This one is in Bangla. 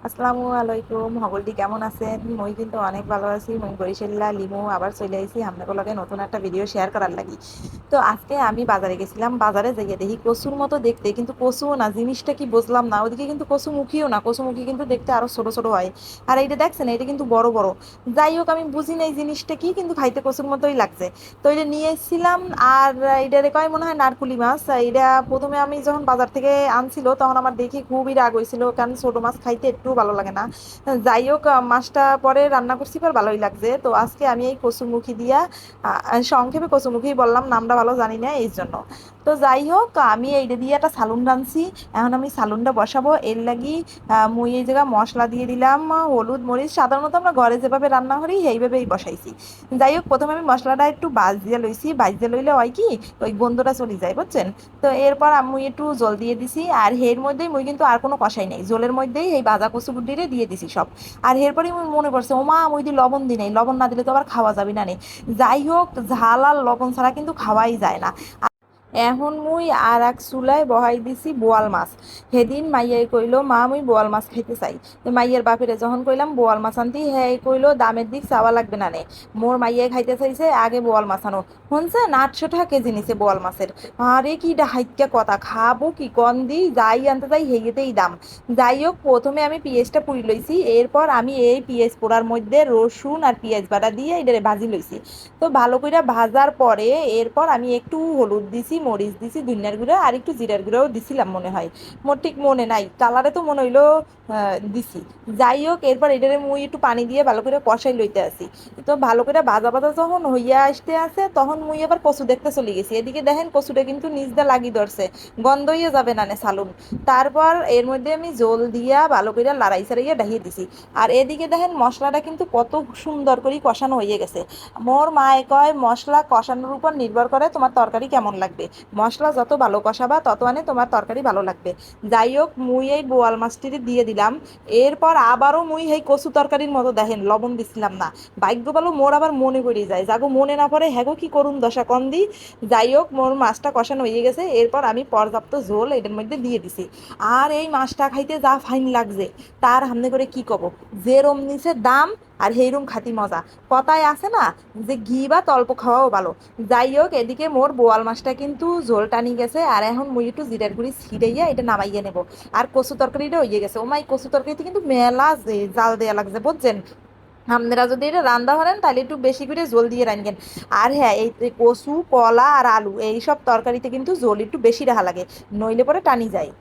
আসসালামু আলাইকুম হগলটি কেমন আছেন? মই কিন্তু অনেক ভালো আছি। মই বরিশাল্লা লিমু আবার চলে আইছি আপনাদের লগে নতুন একটা ভিডিও শেয়ার করার লাগি। তো আজকে আমি বাজারে গেছিলাম, বাজারে যাইয়ে দেখি কচুর মতো দেখতে, কিন্তু কচুও না, জিনিসটা কি বুঝলাম না। ওদিকে কিন্তু কচু মুখিও না, কচু মুখি কিন্তু দেখতে আরো ছোট ছোট হয়। আর এইটা দেখছেন, এটা কিন্তু বড় বড়। যাই হোক, আমি বুঝি নাই জিনিসটা কি, কিন্তু খাইতে কচুর মতোই লাগছে। তো এটা নিয়ে এসেছিলাম। আর এটারে কয় মনে হয় নারকুলি মাছ। এটা প্রথমে আমি যখন বাজার থেকে আনছিল তখন আমার দেখি খুবই রাগ হয়েছিল, কারণ ছোট মাছ খাইতে একটু ভালো লাগে না। যাই হোক, মাছটা পরে রান্না করছি, পর ভালোই লাগছে। তো আজকে আমি এই কচুমুখী দিয়া সংক্ষেপে কচুমুখী বললাম, নামটা ভালো জানি না এই জন্য। তো যাই হোক, আমি এইটা দিয়ে একটা সালুন রাঁধছি। এখন আমি সালুনটা বসাবো, এর লাগি মুই এই জায়গা মশলা দিয়ে দিলাম, হলুদ মরিচ। সাধারণত আমরা ঘরে যেভাবে রান্না করি সেইভাবেই বসাইছি। যাই হোক, প্রথমে আমি মশলাটা একটু বাজ দিয়ে লইছি। বাজ দিয়ে লইলে হয় কি, ওই গন্ধটা চলে যায়, বুঝছেন? তো এরপর আমি একটু জল দিয়ে দিছি, আর এর মধ্যেই মুই কিন্তু আর কোনো কষাই নাই, জলের মধ্যেই এই ভাজা কচু গুটিরে দিয়ে দিছি সব। আর এরপরে মুই মনে করছে, ওমা মুই দি লবণ দিই নাই, লবণ না দিলে তো আবার খাওয়া যাবে না নে। যাই হোক, ঝাল আর লবণ ছাড়া কিন্তু খাওয়াই যায় না। এখন মুই আর এক চুলায় বহাই দিছি বোয়াল মাছ। সেদিন মাইয়াই কইলো, মা মুই বোয়াল মাছ খাইতে চাই। তো মাইয়ের বাপেরে যখন কইলাম বোয়াল মাছ আনতি, হ্যাঁ কইলো দামের দিক চাওয়া লাগবে না নে, মোর মাইয়াই খাইতে চাইছে, আগে বোয়াল মাছ আনো। শুনছেন, 800 টাকা কেজি নিছে বোয়াল মাছের। আরে কি ডাহাইত্যা কথা, খাবো কি কন দি, যাই আনতে যাই হেগেতেই দাম। যাই হোক, প্রথমে আমি পেঁয়াজটা পুড়ি লইছি, এরপর আমি এই পেঁয়াজ পোড়ার মধ্যে রসুন আর পেঁয়াজ বাটা দিয়ে এটা ভাজি লইছি। তো ভালো করে ভাজার পরে এরপর আমি একটু হলুদ দিছি, মরিচ দিছি, ধনিয়ার গুঁড়া আর একটু জিরার গুঁড়াও দিছিলাম মনে হয়। মোর ঠিক মনে নাই, কালারে তো মনে হইলো দিছি। যাই হোক, এরপর এটারে মুই একটু পানি দিয়ে ভালো করে কষাই লইতে আসি। তো ভালো করে ভাজা ভাজা যখন হইয়া আসতে আছে, তখন মুই এবার কচু দেখতে চলে গেছি। এদিকে দেখেন কচুটা কিন্তু নিচ দিয়ে লাগি ধরছে, গন্ধ হইয়া যাবে না নে সালুন। তারপর এর মধ্যে আমি জল দিয়া ভালো করে লাড়াই ছাড়াইয়া ডাহিয়ে দিছি। আর এদিকে দেখেন মশলাটা কিন্তু কত সুন্দর করে কষানো হয়ে গেছে। মোর মায়ে কয়, মশলা কষানোর উপর নির্ভর করে তোমার তরকারি কেমন লাগবে। মশলা যত ভালো কষাবা তত তোমার তরকারি ভালো লাগবে। যাই হোক, মুই এই বোয়াল মাছটি দিয়ে দিলাম। এরপর আবারও মুই এই কচু তরকারির মতো দেখেন লবণ দিছিলাম না। ভাগ্য ভালো, মোর আবার মনে পড়ে যায়, যাগো মনে না পড়ে হ্যাগো কি করুন দশা কন দি। যাই হোক, মোর মাছটা কষানো হয়ে গেছে, এরপর আমি পর্যাপ্ত ঝোল এটার মধ্যে দিয়ে দিছি। আর এই মাছটা খাইতে যা ফাইন লাগছে, তার সামনে করে কি কব, যেরম নিচে দাম আর সেইরম খাতি মজা। কথায় আছে না, যে ঘি বা অল্প খাওয়াও ভালো। যাই হোক, এদিকে মোর বোয়াল মাছটা কিন্তু ঝোল টানি গেছে, আর এখন মুই একটু জিরার গুঁড়ি ছিটাইয়া এটা নামাইয়া নেব। আর কচু তরকারিটা হয়ে গেছে। ও মাই, কচু তরকারিতে কিন্তু মেলা জাল দেয়া লাগছে, বুঝছেন? আপনারা যদি এটা রান্না করেন তাহলে একটু বেশি করে জল দিয়ে রাখবেন। আর হ্যাঁ, এই যে কচু, কলা আর আলু, এই সব তরকারিতে কিন্তু জল একটু বেশি রাখা লাগে, নইলে পরে টানি যায়।